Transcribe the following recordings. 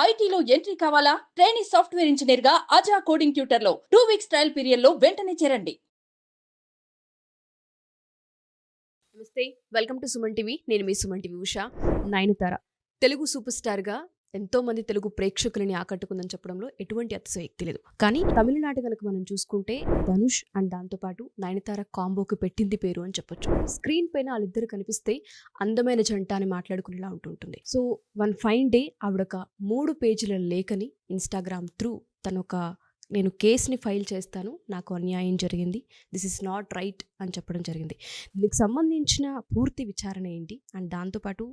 ఐటీలో ఎంట్రీ కావాలా? Trainee software engineer గా అజా కోడింగ్ ట్యూటర్ లో 2 వీక్స్ ట్రయల్ పీరియడ్ లో వెంటనే చేరండి. నమస్తే, వెల్కమ్ టు సుమన్ టీవీ. నేను మీ సుమన్ టీవీ ఉషా. నయనతార తెలుగు సూపర్ స్టార్గా ఎంతో మంది తెలుగు ప్రేక్షకులని ఆకట్టుకుందని చెప్పడంలో ఎటువంటి అతిశయోక్తి లేదు. కానీ తమిళనాడు కనుక మనం చూసుకుంటే ధనుష్ అండ్ దాంతోపాటు నయనతార కాంబోకి పెట్టింది పేరు అని చెప్పొచ్చు. స్క్రీన్ పైన వాళ్ళిద్దరు కనిపిస్తే అందమైన జంట అని మాట్లాడుకునేలా ఉంటుంటుంది. సో వన్ ఫైన్ డే ఆవిడొక 3 పేజీల లేఖని ఇన్స్టాగ్రామ్ త్రూ నేను కేసుని ఫైల్ చేస్తాను, నాకు అన్యాయం జరిగింది, దిస్ ఇస్ నాట్ రైట్ అని చెప్పడం జరిగింది. దీనికి సంబంధించిన పూర్తి విచారణ ఏంటి అండ్ దాంతోపాటు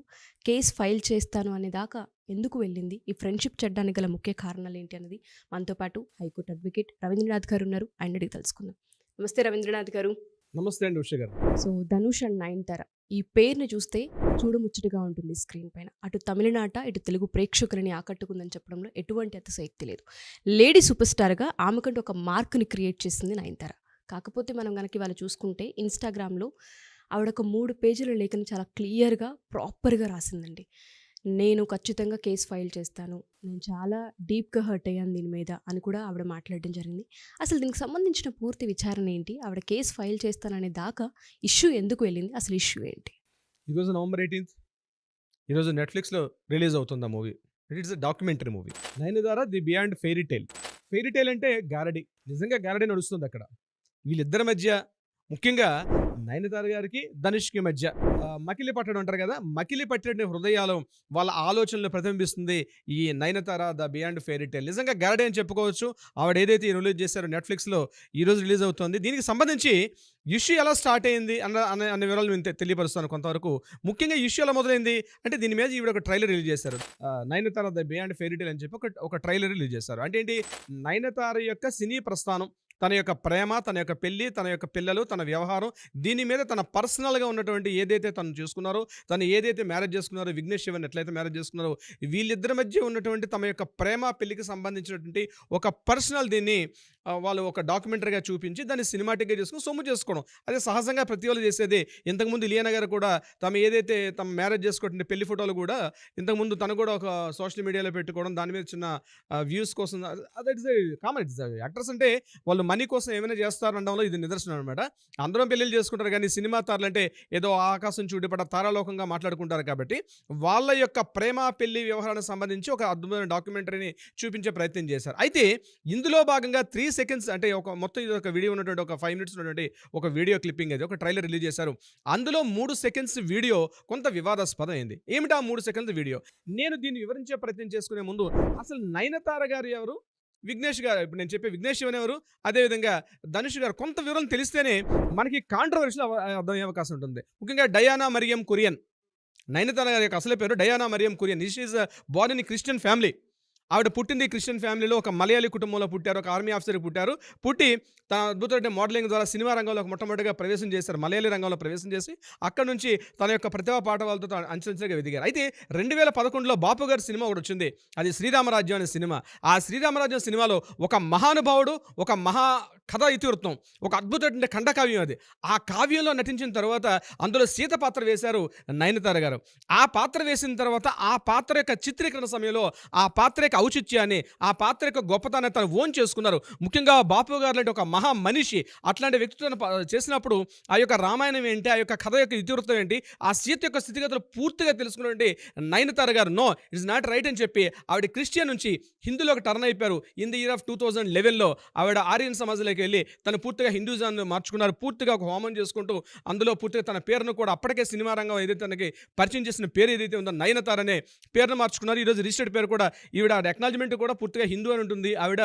కేసు ఫైల్ చేస్తాను అనే దాకా ఎందుకు వెళ్ళింది, ఈ ఫ్రెండ్షిప్ చెడ్డానికి గల ముఖ్య కారణాలు ఏంటి అనేది మనతో పాటు హైకోర్టు అడ్వకేట్ రవీంద్రనాథ్ గారు ఉన్నారు. ఆయన అడిగి తెలుసుకుందాం. నమస్తే రవీంద్రనాథ్ గారు. నమస్తే అండి ఉష గారు. సో ధనుష్ అండ్ నయనతార ఈ పేరుని చూస్తే చూడముచ్చటగా ఉంటుంది స్క్రీన్ పైన. అటు తమిళనాట ఇటు తెలుగు ప్రేక్షకులని ఆకట్టుకుందని చెప్పడంలో ఎటువంటి అతిశయోక్తి లేదు. లేడీ సూపర్ స్టార్గా ఆమెకంటూ ఒక మార్క్ని క్రియేట్ చేసింది నయనతార. కాకపోతే మనం కనుక ఇవాళ చూసుకుంటే ఇన్స్టాగ్రామ్లో ఆవిడ ఒక 3 పేజీల లేఖని చాలా క్లియర్గా ప్రాపర్గా రాసిందండి. నేను ఖచ్చితంగా కేసు ఫైల్ చేస్తాను, నేను చాలా డీప్గా హర్ట్ అయ్యాను దీని మీద అని కూడా ఆవిడ మాట్లాడడం జరిగింది. అసలు దీనికి సంబంధించిన పూర్తి విచారణ ఏంటి, ఆవిడ కేసు ఫైల్ చేస్తాననే దాకా ఇష్యూ ఎందుకు వెళ్ళింది, అసలు ఇష్యూ ఏంటి? ఈరోజు నవంబర్ 18th, ఈరోజు నెట్ఫ్లిక్స్లో రిలీజ్ అవుతుంది ఆ movie. It is a documentary movie. Nayanthara the beyond fairy tale. Fairy tale అంటే గారడీ, నిజంగా గారడీ నడుస్తుంది అక్కడ. వీళ్ళిద్దరి మధ్య, ముఖ్యంగా నయనతార గారికి ధనుష్కి మధ్య మకిలి పట్టడం అంటారు కదా, మకిలి పట్టిన హృదయాలు, వాళ్ళ ఆలోచనలు ప్రతిబింబిస్తుంది ఈ Nayanthara the beyond fairy tale. నిజంగా గారడీ అని చెప్పుకోవచ్చు. ఆవిడ ఏదైతే రిలీజ్ చేశారో నెట్ఫ్లిక్స్లో ఈరోజు రిలీజ్ అవుతుంది. దీనికి సంబంధించి ఇష్యూ ఎలా స్టార్ట్ అయింది అనే వివరాలు నేను తెలియపరుస్తాను కొంతవరకు. ముఖ్యంగా ఇష్యూ ఎలా మొదలైంది అంటే, దీని మీద ఈవిడ ఒక ట్రైలర్ రిలీజ్ చేశారు. Nayanthara the beyond fairy tale అని చెప్పి ఒక ట్రైలర్ రిలీజ్ చేశారు. అంటే ఏంటి, నయనతార యొక్క సినీ ప్రస్థానం, తన యొక్క ప్రేమ, తన యొక్క పెళ్ళి, తన యొక్క పిల్లలు, తన వ్యవహారం, దీని మీద తన పర్సనల్గా ఉన్నటువంటి ఏదైతే తను చూసుకున్నారో, తను ఏదైతే మ్యారేజ్ చేసుకున్నారో, విఘ్నేష్ శివన్ ఎట్లయితే మ్యారేజ్ చేసుకున్నారో, వీళ్ళిద్దరి మధ్య ఉన్నటువంటి తమ యొక్క ప్రేమ పెళ్లికి సంబంధించినటువంటి ఒక పర్సనల్ దీన్ని వాళ్ళు ఒక డాక్యుమెంటరీగా చూపించి దాన్ని సినిమాటిక్గా చేసుకుని సొమ్ము చేసుకోవడం. అదే సహజంగా ప్రతి వాళ్ళు చేసేది. ఇంతకుముందు ఇలియానా గారు కూడా తమ మ్యారేజ్ చేసుకుంటే పెళ్లి ఫోటోలు కూడా ఇంతకుముందు తను కూడా ఒక సోషల్ మీడియాలో పెట్టుకోవడం, దాని మీద చిన్న వ్యూస్ కోసం, that is common. It's actors అంటే వాళ్ళు మనీ కోసం ఏమైనా చేస్తారనడంలో ఇది నిదర్శనం అనమాట. అందరం పెళ్ళిళ్ళు చేసుకుంటారు, కానీ సినిమా తారలు అంటే ఏదో ఆకాశం చూడిపడ తారాలోకంగా మాట్లాడుకుంటారు. కాబట్టి వాళ్ళ యొక్క ప్రేమ పెళ్లి వ్యవహారానికి సంబంధించి ఒక అద్భుతమైన డాక్యుమెంటరీని చూపించే ప్రయత్నం చేశారు. అయితే ఇందులో భాగంగా 3 seconds అంటే మొత్తం ఇది ఒక వీడియో ఉన్నటువంటి ఒక 5 minutes ఉన్నటువంటి ఒక వీడియో క్లిప్పింగ్, అది ఒక ట్రైలర్ రిలీజ్ చేశారు. అందులో 3 seconds వీడియో కొంత వివాదాస్పదం అయింది. ఏమిటా 3 seconds వీడియో? నేను దీన్ని వివరించే ప్రయత్నం చేసుకునే ముందు అసలు నయనతార గారు ఎవరు, విఘ్నేష్ గారు, ఇప్పుడు నేను చెప్పే విఘ్నేష్ శివన్ ఎవరు, అదేవిధంగా ధనుష్ గారు, కొంత వివరం తెలిస్తేనే మనకి కాంట్రవర్షియల్ అర్థమయ్యే అవకాశం ఉంటుంది. ముఖ్యంగా డయానా మరియం కురియన్, నయనతార గారి యొక్క అసలు పేరు Diana Mariam Kurian. This is born in Christian family. ఆవిడ పుట్టింది క్రిస్టియన్ ఫ్యామిలీలో, ఒక మలయాళీ కుటుంబంలో పుట్టారు, ఒక ఆర్మీ ఆఫీసర్కి పుట్టారు. పుట్టి తన అద్భుతమైన మోడలింగ్ ద్వారా సినిమా రంగంలో మొట్టమొదటిగా ప్రవేశం చేశారు, మలయాళీ రంగంలో ప్రవేశం చేసి అక్కడ నుంచి తన యొక్క ప్రతిభా పాఠవాలతో అంచెలంచెలుగా ఎదిగారు. అయితే 2011లో బాపు గారి సినిమా ఒకటి వచ్చింది, అది శ్రీరామరాజ్యం అనే సినిమా. ఆ శ్రీరామరాజ్యం సినిమాలో ఒక మహానుభావుడు, ఒక మహా కథ ఇతివృత్తం, ఒక అద్భుతమైన ఖండకావ్యం అది. ఆ కావ్యంలో నటించిన తర్వాత అందులో సీత పాత్ర వేశారు నయనతార గారు. ఆ పాత్ర వేసిన తర్వాత ఆ పాత్ర యొక్క చిత్రీకరణ సమయంలో ఆ పాత్ర యొక్క ఔచిత్యాన్ని, ఆ పాత్ర యొక్క గొప్పతనాన్ని తను ఓన్ చేసుకున్నారు. ముఖ్యంగా బాపు గారు లాంటి ఒక మహా మనిషి అట్లాంటి వ్యక్తిత్వం చేసినప్పుడు ఆ యొక్క రామాయణం ఏంటి, ఆ యొక్క కథ యొక్క ఇతివృత్తం ఏంటి, ఆ సీత యొక్క స్థితిగతులు పూర్తిగా తెలుసుకున్నటువంటి నయనతార గారు నో ఇట్స్ నాట్ రైట్ అని చెప్పి ఆవిడ క్రిస్టియన్ నుంచి హిందూలోకి టర్న్ అయిపోయారు. ఇన్ ది ఇయర్ ఆఫ్ 2011లో ఆవిడ ఆర్యన్ సమాజంలోకి వెళ్ళి తను పూర్తిగా హిందూజాన్ని మార్చుకున్నారు. పూర్తిగా ఒక హోమం చేసుకుంటూ అందులో పూర్తిగా తన పేరును కూడా అప్పటికే సినిమా రంగం ఏదైతే తనకి పరిచయం చేసిన పేరు ఏదైతే ఉందో నయనతార అనే పేరును మార్చుకున్నారు. ఈరోజు రిజిస్టర్డ్ పేరు కూడా ఈవిడ అక్నాలజ్మెంట్ కూడా పూర్తిగా హిందూ అని ఉంటుంది. ఆవిడ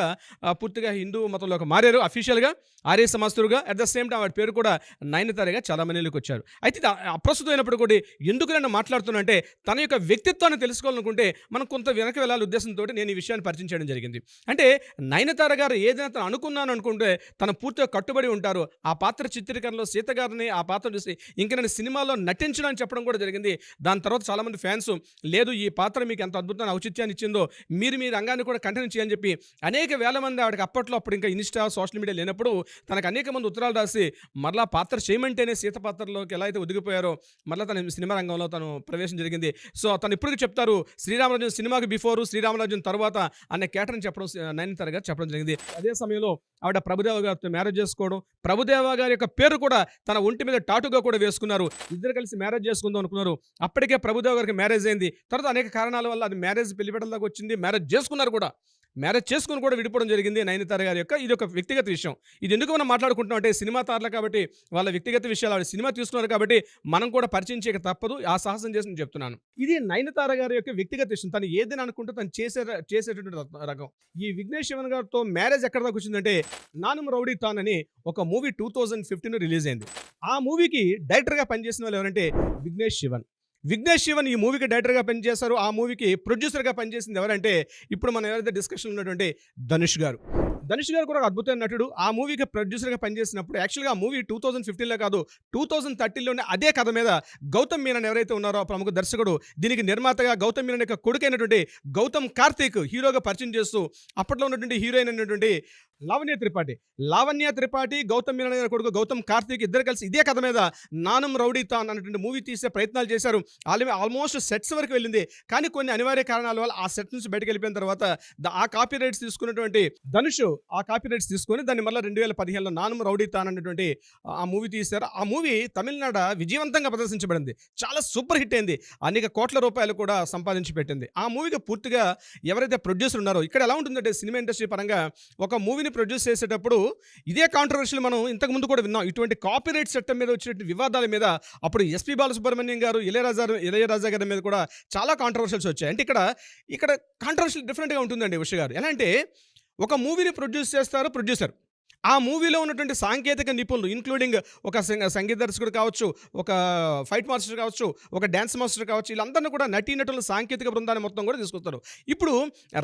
పూర్తిగా హిందూ మతంలోకి మారారు అఫీషియల్గా, ఆర్య సమాస్తులుగా. అట్ ద సేమ్ టైం ఆవిడ పేరు కూడా నయనతారగా చాలా మందిలోకి వచ్చారు. అయితే అప్రస్తుతమైనప్పుడు కూడా ఎందుకు నేను మాట్లాడుతున్నా అంటే, తన యొక్క వ్యక్తిత్వాన్ని తెలుసుకోవాలనుకుంటే మనం కొంత వెనక వెళ్ళాలి ఉద్దేశంతో నేను ఈ విషయాన్ని పరిచయం చేయడం జరిగింది. అంటే నయనతార గారు ఏదైనా తను అనుకున్నాను అనుకుంటే తను పూర్తిగా కట్టుబడి ఉంటారు. ఆ పాత్ర చిత్రీకరణలో సీత గారిని ఆ పాత్ర చూసి ఇంక నేను సినిమాలో నటించను అని చెప్పడం కూడా జరిగింది. దాని తర్వాత చాలామంది ఫ్యాన్స్ లేదు ఈ పాత్ర మీకు ఎంత అద్భుతమైన ఔచిత్యాన్ని ఇచ్చిందో మీరు మీ రంగాన్ని కూడా కంటిన్యూ చేయని చెప్పి అనేక వేల మంది ఆవిడకి అప్పట్లో అప్పుడు ఇంకా ఇన్స్టా సోషల్ మీడియా లేనప్పుడు తనకు అనేక మంది ఉత్తరాలు రాసి మరలా పాత్ర చేయమంటేనే సీత పాత్రలోకి ఎలా అయితే ఒదిగిపోయారో మరలా తన సినిమా రంగంలో తను ప్రవేశం జరిగింది. సో తను ఇప్పటికీ చెప్తారు శ్రీరామరాజన్ సినిమాకి బిఫోర్ శ్రీరామరాజన్ తర్వాత అనే కేటర్ని చెప్పడం నయనతార గారు చెప్పడం జరిగింది. అదే సమయంలో ఆవిడ ప్రభుదేవ గారితో మ్యారేజ్ చేసుకోవడం, ప్రభుదేవ గారి యొక్క పేరు కూడా తన ఒంటి మీద టాటుగా కూడా వేసుకున్నారు. ఇద్దరు కలిసి మ్యారేజ్ చేసుకుందాం అనుకున్నారు. అప్పటికే ప్రభుదేవ గారికి మ్యారేజ్ అయింది. తర్వాత అనేక కారణాల వల్ల అది మ్యారేజ్ పెళ్లిపెట్టల దాకా వచ్చింది. మ్యారేజ్ చేసుకున్నారు కూడా. మ్యారేజ్ చేసుకుని కూడా విడిపోవడం జరిగింది నయనతార గారి యొక్క. ఇది ఒక వ్యక్తిగత విషయం. ఇది ఎందుకు మనం మాట్లాడుకుంటున్నాం అంటే సినిమా తారలు కాబట్టి వాళ్ళ వ్యక్తిగత విషయాలు ఆవిడ సినిమా తీసుకున్నారు కాబట్టి మనం కూడా పరిచయం చేయక తప్పదు. ఆ సాహసం చేసి నేను చెప్తున్నాను. ఇది నయనతార గారి యొక్క వ్యక్తిగత విషయం. తను ఏదైనా అనుకుంటే తను చేసేటువంటి రకం. ఈ విఘ్నేష్ శివన్ గారితో మ్యారేజ్ ఎక్కడ దాకా వచ్చిందంటే నానుమ్ రౌడీ తాన్ అని ఒక మూవీ 2015 రిలీజ్ అయింది. ఆ మూవీకి డైరెక్టర్గా పనిచేసిన వాళ్ళు ఎవరంటే విఘ్నేష్ శివన్. విఘ్నేష్ శివన్ ఈ మూవీకి డైరెక్టర్గా పనిచేశారు. ఆ మూవీకి ప్రొడ్యూసర్గా పనిచేసింది ఎవరంటే ఇప్పుడు మనం ఎవరైతే డిస్కషన్ ఉన్నటువంటి ధనుష్ గారు. ధనుష్ గారు కూడా ఒక అద్భుతమైన నటుడు. ఆ మూవీకి ప్రొడ్యూసర్గా పనిచేసినప్పుడు యాక్చువల్గా ఆ మూవీ 2015లో కాదు 2013లోనే అదే కథ మీద గౌతమ్ మీనన్ ఎవరైతే ఉన్నారో ప్రముఖ దర్శకుడు, దీనికి నిర్మాతగా గౌతమ్ మీనన్ యొక్క కొడుకైనటువంటి గౌతమ్ కార్తీక్ హీరోగా పరిచయం చేస్తూ అప్పట్లో ఉన్నటువంటి హీరోయిన్ అయినటువంటి లావణ్య త్రిపాఠి గౌతమ్ మీనన్ గారి కొడుకు గౌతమ్ కార్తీక్ ఇద్దరు కలిసి ఇదే కథ మీద నానుమ్ రౌడీ తాన్ అనేటువంటి మూవీ తీసే ప్రయత్నాలు చేశారు. ఆల్మోస్ట్ సెట్స్ వరకు వెళ్ళింది. కానీ కొన్ని అనివార్య కారణాల వల్ల ఆ సెట్ నుంచి బయటకు వెళ్ళిపోయిన తర్వాత ఆ కాపీ రైట్స్ తీసుకున్నటువంటి ధనుష్ ఆ కాపీ రైట్స్ తీసుకొని దాన్ని మళ్ళీ 2015లో నానుమ్ రౌడీ తాన్ అనేటువంటి ఆ మూవీ తీశారు. ఆ మూవీ తమిళనాడు విజయవంతంగా ప్రదర్శించబడింది. చాలా సూపర్ హిట్ అయింది. అనేక కోట్ల రూపాయలు కూడా సంపాదించి పెట్టింది. ఆ మూవీకి పూర్తిగా ఎవరైతే ప్రొడ్యూసర్ ఉన్నారో ఇక్కడ ఎలా ఉంటుందంటే సినిమా ఇండస్ట్రీ పరంగా ఒక మూవీని ప్రొడ్యూస్ చేసేటప్పుడు ఇదే కాంట్రవర్షియల్ మనం ఇంతకుముందు కూడా విన్నాం. ఇటువంటి కాపీరైట్ చట్టం మీద వచ్చినటువంటి వివాదాల మీద అప్పుడు ఎస్పి బాలసుబ్రహ్మణ్యం గారు ఇళయరాజా గారి మీద కూడా చాలా కాంట్రవర్షియల్స్ వచ్చాయి. అంటే ఇక్కడ కాంట్రవర్షియల్ డిఫరెంట్గా ఉంటుందండి ఉష గారు. ఎలా అంటే ఒక మూవీని ప్రొడ్యూస్ చేస్తారు ప్రొడ్యూసర్. ఆ మూవీలో ఉన్నటువంటి సాంకేతిక నిపుణులు ఇంక్లూడింగ్ ఒక సంగీత దర్శకుడు కావచ్చు, ఒక ఫైట్ మాస్టర్ కావచ్చు, ఒక డ్యాన్స్ మాస్టర్ కావచ్చు, వీళ్ళందరినీ కూడా నటీనటుల సాంకేతిక బృందాన్ని మొత్తం కూడా తీసుకొస్తారు. ఇప్పుడు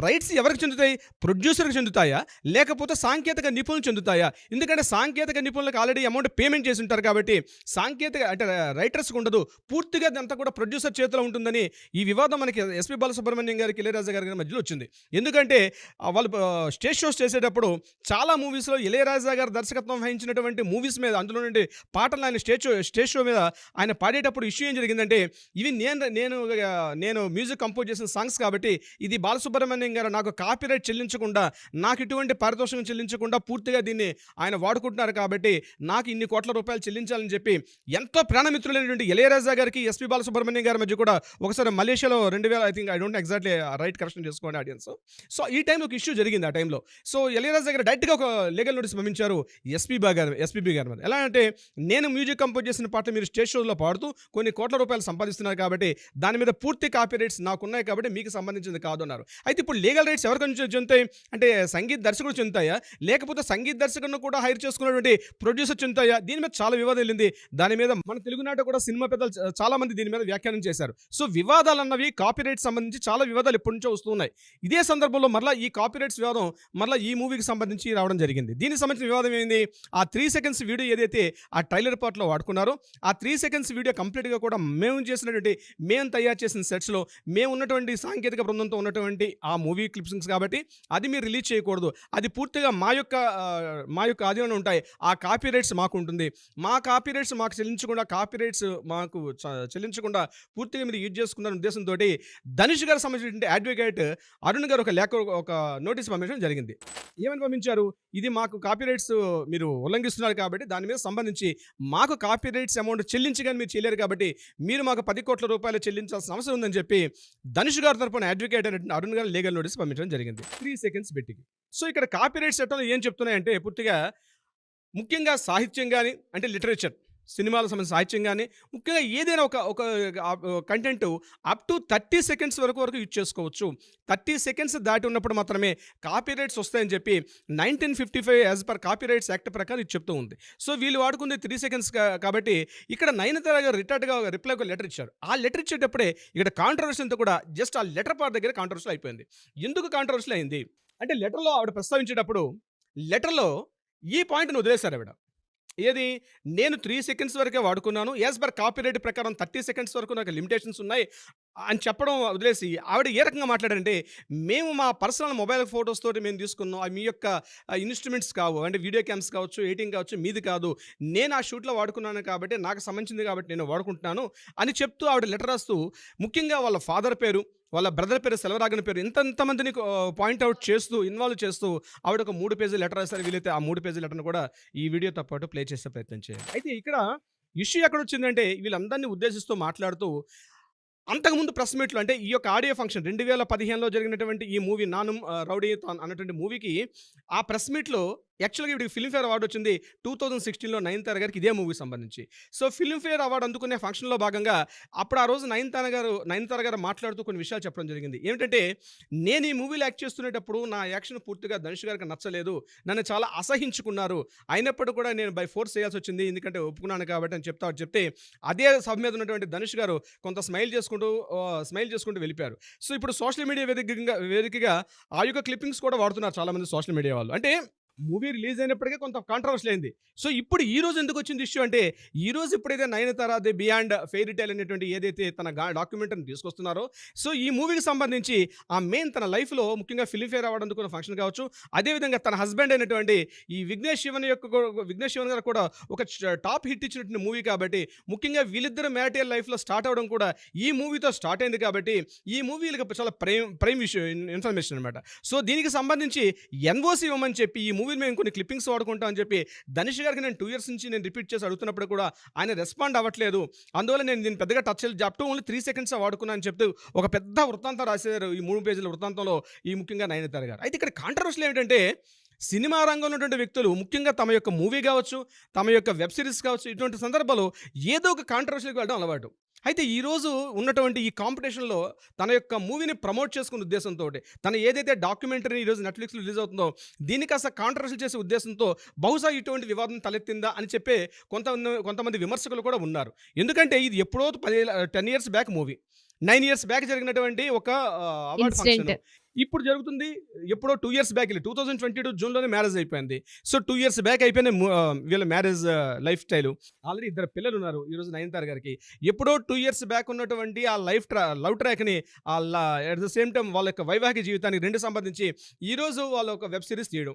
రైట్స్ ఎవరికి చెందుతాయి? ప్రొడ్యూసర్కి చెందుతాయా లేకపోతే సాంకేతిక నిపుణులు చెందుతాయా? ఎందుకంటే సాంకేతిక నిపుణులకు ఆల్రెడీ అమౌంట్ పేమెంట్ చేసి ఉంటారు కాబట్టి సాంకేతిక అంటే రైటర్స్కి ఉండదు. పూర్తిగా అదంతా కూడా ప్రొడ్యూసర్ చేతిలో ఉంటుందని ఈ వివాదం మనకి ఎస్పి బాలసుబ్రహ్మణ్యం గారికి ఇళయరాజా గారి మధ్యలో వచ్చింది. ఎందుకంటే వాళ్ళు స్టేజ్ షోస్ చేసేటప్పుడు చాలా మూవీస్లో ఇళయరాజా గారు దర్శకత్వం వహించినటువంటి మూవీస్ మీద అందులో నుండి పాటలు ఆయన స్టేజ్ షో మీద ఆయన పాడేటప్పుడు ఇష్యూ ఏం జరిగిందంటే ఇవి నేను మ్యూజిక్ కంపోజ్ చేసిన సాంగ్స్ కాబట్టి ఇది బాలసుబ్రహ్మణ్యం గారు నాకు కాపీరైట్ చెల్లించకుండా నాకు ఇటువంటి పారితోషికం చెల్లించకుండా పూర్తిగా దీన్ని ఆయన వాడుకుంటున్నారు కాబట్టి నాకు ఇన్ని కోట్ల రూపాయలు చెల్లించాలని చెప్పి ఎంతో ప్రాణమిత్రులైనటువంటి ఇళయరాజా గారికి ఎస్పి బాలసుబ్రహ్మణ్యం గారి మధ్య కూడా ఒకసారి మలేషియాలో 2000 I think I don't exactly right correction చేసుకోండి ఆడియన్స్. సో ఈ టైంలో ఒక ఇష్యూ జరిగింది. ఆ టైంలో సో ఇళయరాజా గారు డైరెక్ట్గా ఒక లీగల్ నోటీస్ పంపించారు ఎస్పీబీ గారి మీద. ఎలా అంటే నేను మ్యూజిక్ కంపోజ్ చేసిన పాటలు మీరు స్టేజ్ షోలో పాడుతూ కొన్ని కోట్ల రూపాయలు సంపాదిస్తున్నారు కాబట్టి దాని మీద పూర్తి కాపీ రైట్స్ నాకున్నాయి కాబట్టి మీకు సంబంధించింది కాదు అన్నారు. అయితే ఇప్పుడు లీగల్ రైట్స్ ఎవరికి చెందుతాయి అంటే సంగీత దర్శకుడు చెందుతాయా లేకపోతే సంగీత దర్శకుడిని కూడా హైర్ చేసుకున్నటువంటి ప్రొడ్యూసర్ చెందుతాయా? దీని మీద చాలా వివాదం వెళ్ళింది. దాని మీద మన తెలుగునాట కూడా సినిమా పెద్దలు చాలా మంది దీని మీద వ్యాఖ్యానం చేశారు. సో వివాదాలు అన్నవి కాపీ రైట్స్ సంబంధించి చాలా వివాదాలు ఎప్పటి నుంచో వస్తున్నాయి. ఇదే సందర్భంలో మరలా ఈ కాపీ రైట్స్ వివాదం మరలా ఈ మూవీకి సంబంధించి రావడం జరిగింది. దీనికి సంబంధించిన వివాదం ఏంది? ఆ 3 seconds వీడియో ఏదైతే ఆ ట్రైలర్ పార్ట్లో వాడుకున్నారో ఆ 3 seconds వీడియో కంప్లీట్గా కూడా మేము తయారు చేసిన సెట్స్లో మేము ఉన్నటువంటి సాంకేతిక బృందంతో ఉన్నటువంటి ఆ మూవీ క్లిప్సింగ్స్ కాబట్టి అది మీరు రిలీజ్ చేయకూడదు. అది పూర్తిగా మా యొక్క ఆధీనంలో ఉంటాయి. ఆ కాపీ రైట్స్ మాకు ఉంటుంది. మా కాపీ రైట్స్ మాకు చెల్లించకుండా పూర్తిగా మీరు యూజ్ చేసుకున్న ఉద్దేశంతో ధనుష్ గారు సంబంధించిన అడ్వకేట్ అరుణ్ గారు ఒక నోటీస్ పంపించడం జరిగింది. ఏమని పంపించారు? ఇది మాకు కాపీ రైట్స్ మీరు ఉల్లంఘిస్తున్నారు కాబట్టి దాని మీద సంబంధించి మాకు కాపీ రైట్స్ అమౌంట్ చెల్లించగానే మీరు చేయలేరు కాబట్టి మీరు మాకు 10 కోట్ల రూపాయలు చెల్లించాల్సిన అవసరం ఉందని చెప్పి ధనుష్ గారి తరపున అడ్వకేట్ అయినటువంటి అరుణ్ గారు లీగల్ నోటీస్ పంపించడం జరిగింది 3 seconds బెట్టికి. సో ఇక్కడ కాపీ రైట్స్ చట్టంలో ఏం చెప్తున్నాయంటే పూర్తిగా ముఖ్యంగా సాహిత్యం కానీ అంటే లిటరేచర్ సినిమాల సంబంధించిన సాహిత్యం కానీ ముఖ్యంగా ఏదైనా ఒక కంటెంట్ అప్ టు 30 seconds వరకు యూజ్ చేసుకోవచ్చు. 30 seconds దాటి ఉన్నప్పుడు మాత్రమే కాపీ రైట్స్ వస్తాయని చెప్పి 1955 as per copy rights act ప్రకారం ఇది చెప్తూ ఉంది. సో వీళ్ళు వాడుకుంది 3 seconds కాబట్టి ఇక్కడ నయనతార గారు రిప్లై ఒక లెటర్ ఇచ్చారు. ఆ లెటర్ ఇచ్చేటప్పుడే ఇక్కడ కాంట్రవర్సీ అంతా కూడా జస్ట్ ఆ లెటర్ పార్ట్ దగ్గర కాంట్రవర్సీ అయిపోయింది. ఎందుకు కాంట్రవర్సీ అయింది అంటే లెటర్లో ఆవిడ ప్రస్తావించేటప్పుడు లెటర్లో ఈ పాయింట్‌ని వదిలేసారు ఆవిడ. ఏది? నేను 3 సెకండ్స్ వరకే వాడుకున్నాను. యాస్ పర్ కాపీరైట్ ప్రకారం 30 సెకండ్స్ వరకు నాకు లిమిటేషన్స్ ఉన్నాయి అని చెప్పడం వదిలేసి, ఆవిడ ఏ రకంగా మాట్లాడారంటే, మేము మా పర్సనల్ మొబైల్ ఫోటోస్ తోటి మేము తీసుకున్నాం. అవి మీ యొక్క ఇన్‌స్ట్రుమెంట్స్ కావు. అంటే వీడియో క్యామ్స్ కావచ్చు, ఎడిటింగ్ కావచ్చు, మీది కాదు. నేను ఆ షూట్‌లో వాడుకున్నాను కాబట్టి, నాకు సంబంధించింది కాబట్టి నేను వాడుకుంటున్నాను అని చెప్తూ ఆవిడ లెటర్ రాస్తూ, ముఖ్యంగా వాళ్ళ ఫాదర్ పేరు, వాళ్ళ బ్రదర్ పేరు సెల్వరాగన్ పేరు ఇంతమందిని పాయింట్ ఔట్ చేస్తూ, ఇన్వాల్వ్ చేస్తూ ఆవిడ ఒక 3 పేజీల లెటర్ రాశారు. వీలైతే ఆ 3 పేజీల లెటర్‌ని కూడా ఈ వీడియోతో పాటు ప్లే చేసే ప్రయత్నం చేయండి. అయితే ఇక్కడ ఇష్యూ ఎక్కడొచ్చిందంటే, వీళ్ళందరిని ఉద్దేశిస్తూ మాట్లాడుతూ అంతకుముందు ప్రెస్ మీట్‌లో అంటే ఈ యొక్క ఆడియో ఫంక్షన్ 2015లో జరిగినటువంటి ఈ మూవీ 'నాను రౌడీతాన్' అన్నటువంటి మూవీకి ఆ ప్రెస్ మీట్‌లో యాక్చువల్‌గా ఈవిడకి ఫిల్మ్‌ఫేర్ అవార్డ్ వచ్చింది 2016లో నయనతార గారికి ఇదే మూవీకి సంబంధించి. సో, ఫిల్మ్‌ఫేర్ అవార్డ్ అందుకునే ఫంక్షన్‌లో భాగంగా అప్పుడు ఆ రోజు నయనతార గారు మాట్లాడుతూ కొన్ని విషయాలు చెప్పడం జరిగింది. ఏమిటంటే, నేను ఈ మూవీలో యాక్ట్ చేస్తునేటప్పుడు నా యాక్షన్ పూర్తిగా ధనుష్ గారికి నచ్చలేదు. నన్ను చాలా అసహించుకున్నారు. అయినప్పటికీ కూడా నేను బై ఫోర్స్ చేయాల్సి వచ్చింది. ఎందుకంటే ఒప్పుకున్నాను కాబట్టి అని చెప్తే అదే సభ మీద ఉన్నటువంటి ధనుష్ గారు కొంత స్మైల్ చేసుకుంటూ వెళ్ళిపోయారు. సో, ఇప్పుడు సోషల్ మీడియా వేదికగా ఆ యొక్క క్లిప్పింగ్స్ కూడా వాడుతున్నారు చాలామంది సోషల్ మీడియా వాళ్ళు. అంటే మూవీ రిలీజ్ అయినప్పటికే కొంత కాంట్రవర్సీ అయింది. సో, ఇప్పుడు ఈ రోజు ఎందుకు వచ్చింది ఇష్యూ అంటే, ఈ రోజు ఎప్పుడైతే Nayanthara the beyond fairy tale అనేటువంటి ఏదైతే తన డాక్యుమెంటరీని తీసుకొస్తున్నారో, సో ఈ మూవీకి సంబంధించి ఆ మెయిన్ తన లైఫ్‌లో ముఖ్యంగా ఫిల్మ్‌ఫేర్ అవార్డ్ అందుకున్న ఫంక్షన్ కావచ్చు, అదేవిధంగా తన హస్బెండ్ అయినటువంటి ఈ విఘ్నేష్ శివన్ గారు కూడా ఒక టాప్ హిట్ ఇచ్చినటువంటి మూవీ కాబట్టి, ముఖ్యంగా వీళ్ళిద్దరు మ్యారిటల్ లైఫ్‌లో స్టార్ట్ అవ్వడం కూడా ఈ మూవీతో స్టార్ట్ అయింది కాబట్టి, ఈ మూవీ వీళ్ళకి చాలా ప్రైమ్ ఇష్యూ ఇన్ఫర్మేషన్ అనమాట. సో, దీనికి సంబంధించి ఎన్ఓసి ఇవ్వమని చెప్పి ఈ మూవీ మేము కొన్ని క్లిప్పింగ్స్ వాడుకుంటాం అని చెప్పి ధనుష్ గారికి నేను 2 ఇయర్స్ నుంచి నేను రిపీట్ చేసి అడుగుతున్నప్పుడు కూడా ఆయన రెస్పాండ్ అవ్వట్లేదు. అందువల్ల నేను దీన్ని పెద్దగా టచ్ చేయలేదు. ఓన్లీ 3 సెకండ్స్ వాడుకున్నా అని చెప్తూ ఒక పెద్ద వృత్తాంతం రాశారు ఈ 3 పేజీల వృత్తాంతంలో ఈ ముఖ్యంగా నయనతార గారు. అయితే ఇక్కడ కాంట్రవర్సీ ఏమిటంటే, సినిమా రంగంలో ఉన్నటువంటి వ్యక్తులు ముఖ్యంగా తమ యొక్క మూవీ కావచ్చు, తమ యొక్క వెబ్ సిరీస్ కావచ్చు, ఇటువంటి సందర్భాల్లో ఏదో ఒక కాంట్రవర్సీకి వెళ్ళడం అలవాటు. అయితే ఈరోజు ఉన్నటువంటి ఈ కాంపిటీషన్‌లో తన యొక్క మూవీని ప్రమోట్ చేసుకునే ఉద్దేశంతోటి, తను ఏదైతే డాక్యుమెంటరీ ఈరోజు నెట్‌ఫ్లిక్స్‌లో రిలీజ్ అవుతుందో, దీన్ని కాస్త కాంట్రవర్సీ చేసే ఉద్దేశంతో బహుశా ఇటువంటి వివాదం తలెత్తిందా అని చెప్పే కొంతమంది విమర్శకులు కూడా ఉన్నారు. ఎందుకంటే ఇది ఎప్పుడో 10 years back movie. 9 years back జరిగినటువంటి ఒక అవార్డ్ ఫంక్షన్. ఇన్సిడెంట్. ఇప్పుడు జరుగుతుంది ఎప్పుడో 2 ఇయర్స్ బ్యాక్ 2022 జూన్‌లోనే మ్యారేజ్ అయిపోయింది. సో, 2 ఇయర్స్ బ్యాక్ అయిపోయిన వీళ్ళ మ్యారేజ్ లైఫ్ స్టైలు. ఆల్రెడీ 2 పిల్లలు ఉన్నారు ఈరోజు నయనతార గారికి. ఎప్పుడో 2 ఇయర్స్ బ్యాక్ ఉన్నటువంటి ఆ లవ్ ట్రాక్‌ని ఎట్ ద సేమ్ టైమ్ వాళ్ళ యొక్క వైవాహిక జీవితానికి 2 సంబంధించి ఈరోజు వాళ్ళ ఒక వెబ్ సిరీస్ తీయడం,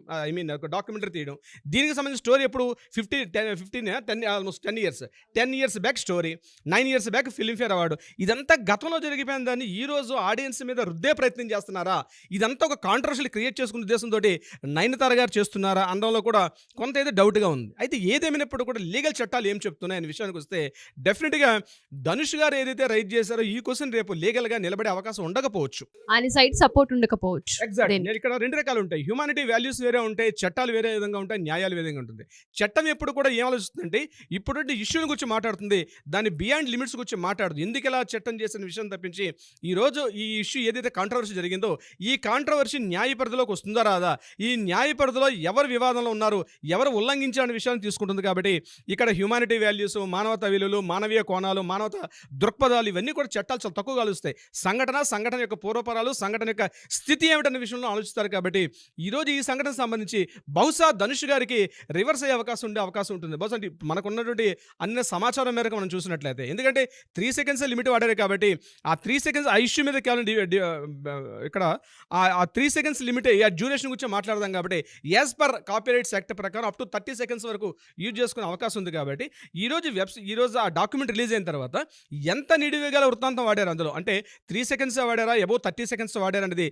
ఒక డాక్యుమెంటరీ తీయడం. దీనికి సంబంధించిన స్టోరీ ఎప్పుడు 10 years. 10 years back story. 9 years back Filmfare award. ఇదంతా గతంలో జరిగిపోయిన దాన్ని ఈరోజు ఆడియన్స్ మీద రుద్దే ప్రయత్నం చేస్తున్నారా? ఇదంతా ఒక కాంట్రవర్షియల్ క్రియేట్ చేసుకునే ఉద్దేశంతోటి నయనతార గారు చేస్తున్నారా అనడంలో కూడా కొంత ఏదో డౌట్‌గా ఉంది. అయితే ఏదేమైనప్పుడు కూడా లీగల్ చట్టాలు ఏం చెప్తున్నాయి అనే విషయానికి వస్తే, డెఫినెట్‌గా ధనుష్ గారు ఏదైతే రైట్ చేశారో ఈ క్వశ్చన్ రేపు లీగల్‌గా నిలబడే అవకాశం ఉండకపోవచ్చు. ఆయన సైడ్ సపోర్ట్ ఉండకపోవచ్చు. ఎగ్జాక్ట్‌లీ. దేనికి? ఇక్కడ 2 రకాలు ఉంటాయి. హ్యూమానిటీ వాల్యూస్ వేరే ఉంటాయి. చట్టాలు వేరే విధంగా ఉంటాయి. న్యాయాలు వేరే విధంగా ఉంటుంది. చట్టం ఎప్పుడు కూడా ఏం ఆలోచిస్తుందంటే, ఇప్పుడున్న ఇష్యూని గురించి మాట్లాడుతుంది. దాని బియాండ్ లిమిట్స్ గురించి మాట్లాడదు. ఎందుకు ఇలా చట్టం చేసిన విషయం తప్పించి, ఈరోజు ఈ ఇష్యూ ఏదైతే కాంట్రవర్సీ జరిగిందో, ఈ కాంట్రవర్సీ న్యాయ పరిధిలోకి వస్తుందా రాదా, ఈ న్యాయ పరిధిలో ఎవరు వివాదంలో ఉన్నారు, ఎవరు ఉల్లంఘించాలనే విషయాన్ని తీసుకుంటుంది. కాబట్టి ఇక్కడ హ్యూమానిటీ వాల్యూస్, మానవతా విలువలు, మానవీయ కోణాలు, మానవతా దృక్పథాలు ఇవన్నీ కూడా చట్టాలు చాలా తక్కువ కలుస్తాయి. సంఘటన యొక్క పూర్వపరాలు, సంఘటన యొక్క స్థితి ఏమిటనే విషయంలో ఆలోచిస్తారు. కాబట్టి ఈరోజు ఈ సంఘటనకు సంబంధించి బహుశా ధనుష్ గారికి రివర్స్ అయ్యే అవకాశం ఉంటుంది. బహుశా మనకున్నటువంటి అన్ని సమాచారం మేరకు మనం చూసినట్లయితే, ఎందుకంటే 3 సెకండ్స్ లిమిట్ వాడారు కాబట్టి ఆ 3 సెకండ్స్ ఆ ఇష్యూ మీద కేవలం ఇక్కడ ఆ 3 సెకండ్స్ లిమిట్ ఆ డ్యూరేషన్ గురించి మాట్లాడదాం. కాబట్టి యాజ్ పర్ కాపీరైట్స్ యాక్ట్ ప్రకారం అప్ టు 30 సెకండ్స్ వరకు యూజ్ చేసుకునే అవకాశం ఉంది. కాబట్టి ఈరోజు ఆ డాక్యుమెంట్ రిలీజ్ అయిన తర్వాత ఎంత నిడివేగల వృత్తాంతం వాడారు అందులో, అంటే 3 సెకండ్స్ వాడారా, అబౌవ్ 30 సెకండ్స్ వాడారు అనేది.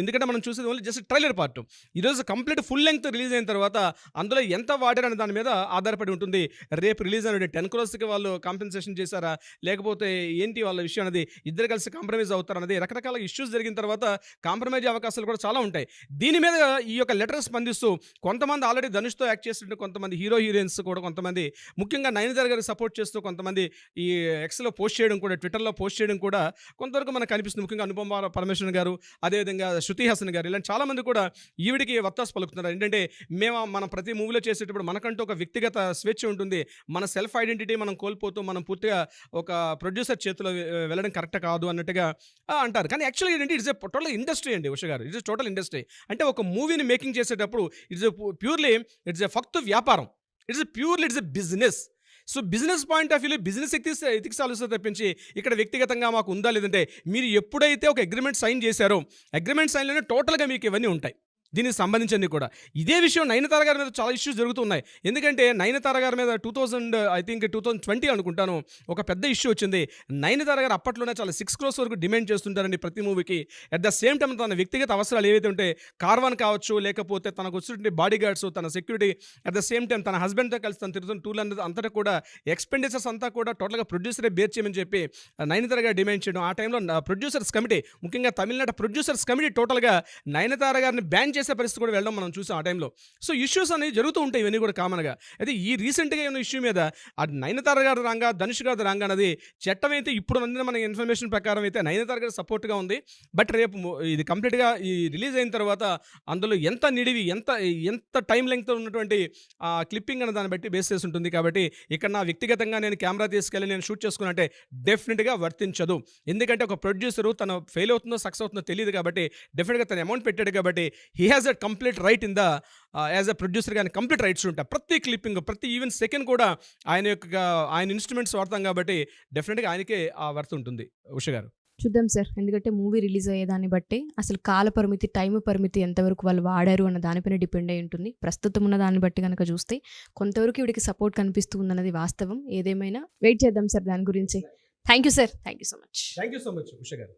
ఎందుకంటే మనం చూసేది ఓన్లీ జస్ట్ ట్రైలర్ పార్ట్. ఈరోజు కంప్లీట్ ఫుల్ లెంగ్త్ రిలీజ్ అయిన తర్వాత అందులో ఎంత వాడారు అనే దాని మీద ఆధారపడి ఉంటుంది. రేపు రిలీజ్ అయిన 10 crores వాళ్ళు కాంపెన్సేషన్ చేశారా, లేకపోతే ఏంటి వాళ్ళ విషయం అనేది, ఇద్దరు కలిసి కాంప్రమైజ్ అవుతారు అనేది, రకరకాల ఇష్యూస్ జరిగిన తర్వాత కాంప్రమైజ్ అవకాశాలు కూడా చాలా ఉంటాయి. దీని మీద ఈ యొక్క లెటర్ స్పందిస్తూ కొంతమంది ఆల్రెడీ ధనుష్తో యాక్ట్ చేస్తుంటే, కొంతమంది హీరోయిన్స్ కూడా, కొంతమంది ముఖ్యంగా నయనతార గారికి సపోర్ట్ చేస్తూ కొంతమంది ఈ ఎక్స్లో పోస్ట్ చేయడం కూడా, ట్విట్టర్లో పోస్ట్ చేయడం కూడా కొంతవరకు మనకు కనిపిస్తుంది. ముఖ్యంగా అనుపమ పరమేశ్వరన్ గారు, అదేవిధంగా శృతి హాసన్ గారు, ఇలాంటి చాలామంది కూడా ఈవిడికి వత్తాసు పలుకుతున్నారు. ఏంటంటే, మనం ప్రతి మూవీలో చేసేటప్పుడు మనకంటూ ఒక వ్యక్తిగత స్వేచ్ఛ ఉంటుంది. మన సెల్ఫ్ ఐడెంటిటీ మనం కోల్పోతూ మనం పూర్తిగా ఒక ప్రొడ్యూసర్ చేతిలో వెళ్ళడం కరెక్ట్ కాదు అన్నట్టుగా అంటారు. కానీ యాక్చువల్గా ఏంటంటే, it's a total industry industry అండి ఉష గారు. It's total industry. అంటే ఒక మూవీని మేకింగ్ చేసేటప్పుడు ప్యూర్లీ ఇట్స్ ఎ ఫక్తు వ్యాపారం. It's a business. So business point of వ్యూలో బిజినెస్ ఎథిక్స్ ఆలోచిస్తే తప్పించి ఇక్కడ వ్యక్తిగతంగా మాకు ఉందా లేదంటే మీరు ఎప్పుడైతే ఒక అగ్రిమెంట్ సైన్ చేశారో అగ్రిమెంట్ సైన్లోనే టోటల్గా మీకు ఇవన్నీ ఉంటాయి. దీనికి సంబంధించింది కూడా ఇదే విషయం నయనతార గారి మీద చాలా ఇష్యూస్ జరుగుతున్నాయి. ఎందుకంటే నయనతార గారి మీద 2020 అనుకుంటాను ఒక పెద్ద ఇష్యూ వచ్చింది. నయనతార గారు అప్పట్లోనే చాలా 6 crores వరకు డిమాండ్ చేస్తుంటారండి ప్రతి మూవీకి. అట్ ద సేమ్ టైం తన వ్యక్తిగత అవసరాలు ఏవైతే ఉంటే కార్వాన్ కావచ్చు, లేకపోతే తనకు వచ్చినటువంటి బాడీ గార్డ్స్, తన security, at the same time తన హస్బెండ్తో కలిసి తను తిరుగుతున్న టూల్ అనేది అంతటా కూడా ఎక్స్పెండిచర్స్ అంతా కూడా టోటల్గా ప్రొడ్యూసరే బేర్ చేయమని చెప్పి నయనతార గారు డిమాండ్ చేయడం. ఆ టైంలో ప్రొడ్యూసర్స్ కమిటీ, ముఖ్యంగా తమిళనాడు ప్రొడ్యూసర్స్ కమిటీ టోటల్గా నయనతార గారిని బ్యాన్ చేసే పరిస్థితి కూడా వెళ్ళడం మనం చూసాం ఆ టైంలో. సో ఇష్యూస్ అనేవి జరుగుతూ ఉంటాయి, ఇవన్నీ కూడా కామన్గా. అయితే ఈ రీసెంట్గా ఉన్న ఇష్యూ మీద అది నయనతార గారు రాంగా, ధనుష్ గారు రాంగా అన్నది చట్టం అయితే ఇప్పుడు అందిన మన ఇన్ఫర్మేషన్ ప్రకారం అయితే నయనతార గారు సపోర్ట్గా ఉంది. బట్ రేపు ఇది కంప్లీట్గా ఈ రిలీజ్ అయిన తర్వాత అందులో ఎంత నిడివి, ఎంత టైం లెంగ్త్ ఉన్నటువంటి క్లిప్పింగ్ అన్న దాన్ని బట్టి బేస్ చేసి ఉంటుంది. కాబట్టి ఇక్కడ నా వ్యక్తిగతంగా నేను కెమెరా తీసుకెళ్ళి నేను షూట్ చేసుకున్నట్టే డెఫినెట్గా వర్తించదు. ఎందుకంటే ఒక ప్రొడ్యూసరు తను ఫెయిల్ అవుతుందో సక్సెస్ అవుతుందో తెలియదు కాబట్టి డెఫినెట్గా తను అమౌంట్ పెట్టాడు కాబట్టి he has a complete right in the as a producer కానీ కంప్లీట్ రైట్స్ ఉంటాయి. ప్రతి క్లిప్పింగ్, ప్రతి ఈవెన్ సెకండ్ కూడా ఆయన ఇన్స్ట్రుమెంట్స్ వాడతాం కాబట్టి డెఫినెట్గా ఆయనకే ఆ వర్త్ ఉంటుంది ఉష గారు. చూద్దాం సార్, ఎందుకంటే మూవీ రిలీజ్ అయ్యేదాన్ని బట్టి అసలు కాల పరిమితి, టైం పరిమితి ఎంతవరకు వాళ్ళు వాడారు అన్న దానిపైన డిపెండ్ అయి ఉంటుంది. ప్రస్తుతం ఉన్న దాన్ని బట్టి కనుక చూస్తే కొంతవరకు వీడికి సపోర్ట్ కనిపిస్తూ ఉందన్నది వాస్తవం. ఏదేమైనా వెయిట్ చేద్దాం సార్ దాని గురించి. Thank you sir, thank you so much. Thank you so much Usha గారు.